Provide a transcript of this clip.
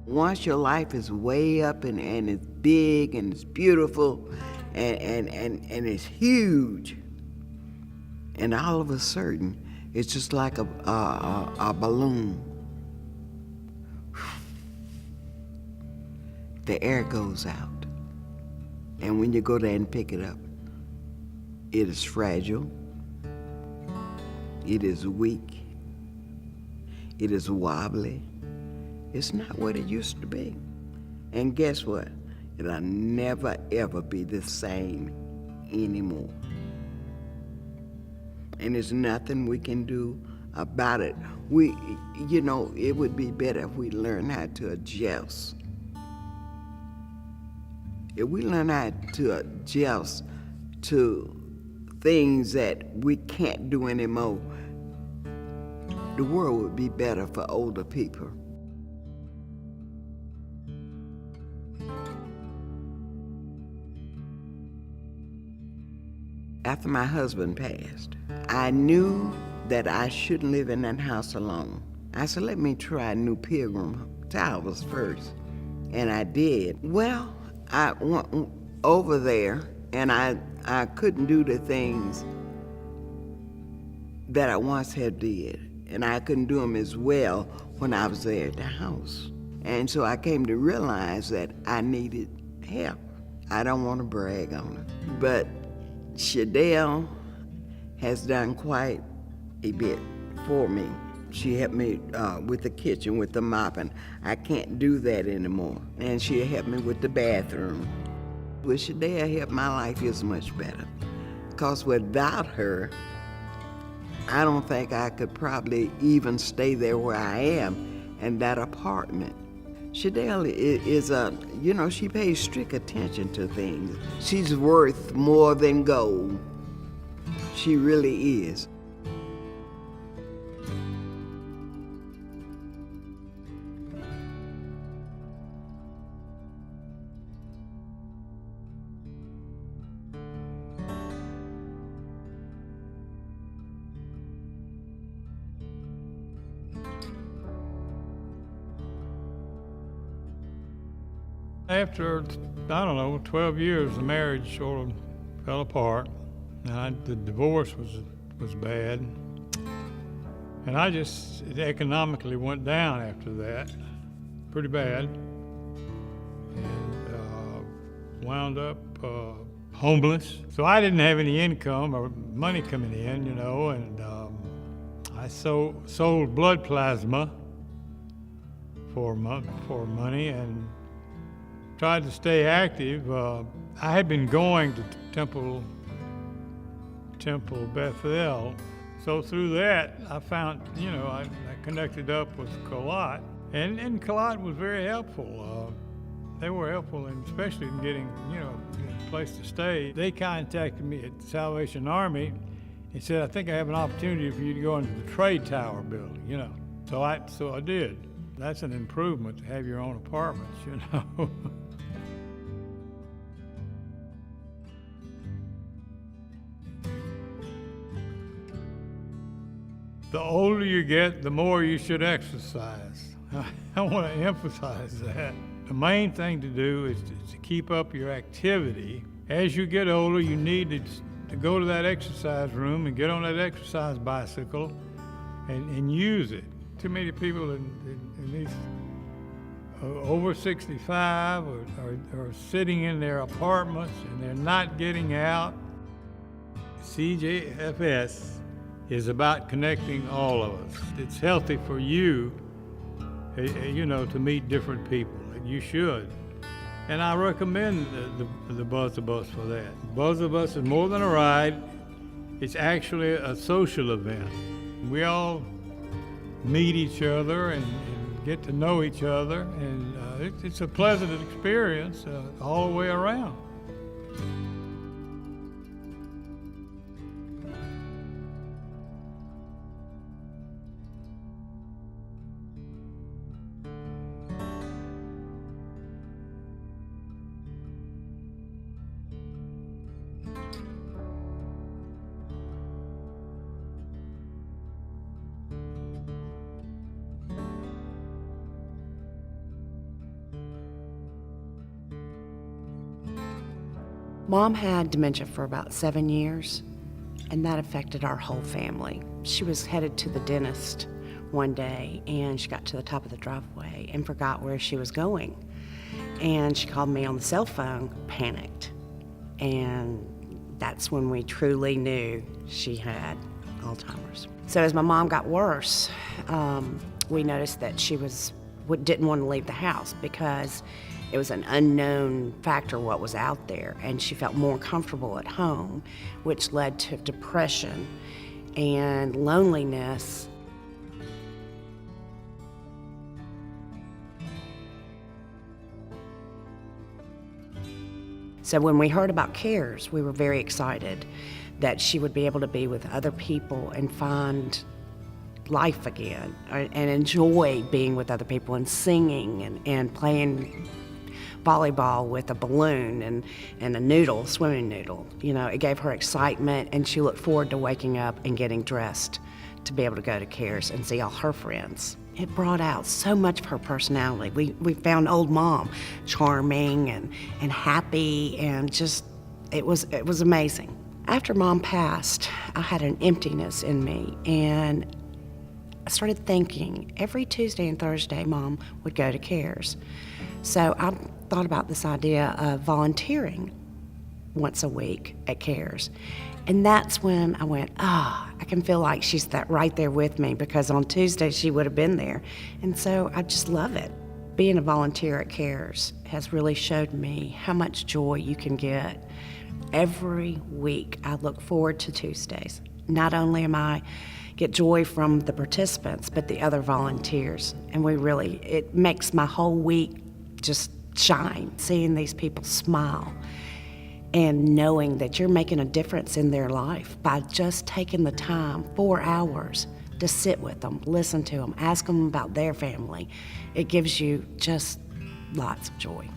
Once your life is way up and it's big and it's beautiful and it's huge, and all of a sudden, it's just like a balloon. The air goes out. And when you go there and pick it up, it is fragile, it is weak, it is wobbly. It's not what it used to be. And guess what? It'll never ever be the same anymore. And there's nothing we can do about it. It would be better if we learn how to adjust. If we learn how to adjust to things that we can't do anymore, the world would be better for older people. After my husband passed, I knew that I shouldn't live in that house alone. I said, let me try New Pilgrim Towers first. And I did. Well, I went over there and I couldn't do the things that I once had did. And I couldn't do them as well when I was there at the house. And so I came to realize that I needed help. I don't want to brag on it, but Shadell has done quite a bit for me. She helped me with the kitchen, with the mopping. I can't do that anymore. And she helped me with the bathroom. With Shadell helped, my life is much better. Because without her, I don't think I could probably even stay there where I am in that apartment. Shadell is she pays strict attention to things. She's worth more than gold. She really is. After, 12 years, the marriage sort of fell apart. And the divorce was bad. And it economically went down after that, pretty bad. And wound up homeless. So I didn't have any income or money coming in, and I sold blood plasma for money and tried to stay active. I had been going to Temple Bethel. So through that, I found, I connected up with Kalat. And Kalat was very helpful. They were helpful, especially in getting, a place to stay. They contacted me at the Salvation Army and said, I think I have an opportunity for you to go into the trade tower building, So I did. That's an improvement to have your own apartments, The older you get, the more you should exercise. I want to emphasize that. The main thing to do is to keep up your activity. As you get older, you need to go to that exercise room and get on that exercise bicycle and use it. Too many people in these over 65 are sitting in their apartments and they're not getting out. Cjfs is about connecting all of us. It's healthy for you, to meet different people. You should. And I recommend the Buzz of Us for that. Buzz of Us is more than a ride. It's actually a social event. We all meet each other and get to know each other, and it's a pleasant experience all the way around. Mom had dementia for about 7 years, and that affected our whole family. She was headed to the dentist one day, and she got to the top of the driveway and forgot where she was going. And she called me on the cell phone, panicked. And that's when we truly knew she had Alzheimer's. So as my mom got worse, we noticed that she didn't want to leave the house because it was an unknown factor what was out there, and she felt more comfortable at home, which led to depression and loneliness. So when we heard about Cjfs, we were very excited that she would be able to be with other people and find life again and enjoy being with other people and singing and playing volleyball with a balloon and a noodle, swimming noodle. You know, it gave her excitement, and she looked forward to waking up and getting dressed to be able to go to Cjfs and see all her friends. It brought out so much of her personality. We found old Mom charming and happy, and just, it was amazing. After Mom passed, I had an emptiness in me, and I started thinking every Tuesday and Thursday Mom would go to Cjfs. So I thought about this idea of volunteering once a week at Cjfs. And that's when I went, I can feel like she's right there with me, because on Tuesday she would have been there. And so I just love it. Being a volunteer at Cjfs has really showed me how much joy you can get. Every week I look forward to Tuesdays. Not only am I get joy from the participants, but the other volunteers. And it makes my whole week just shine, seeing these people smile and knowing that you're making a difference in their life by just taking the time, 4 hours, to sit with them, listen to them, ask them about their family. It gives you just lots of joy.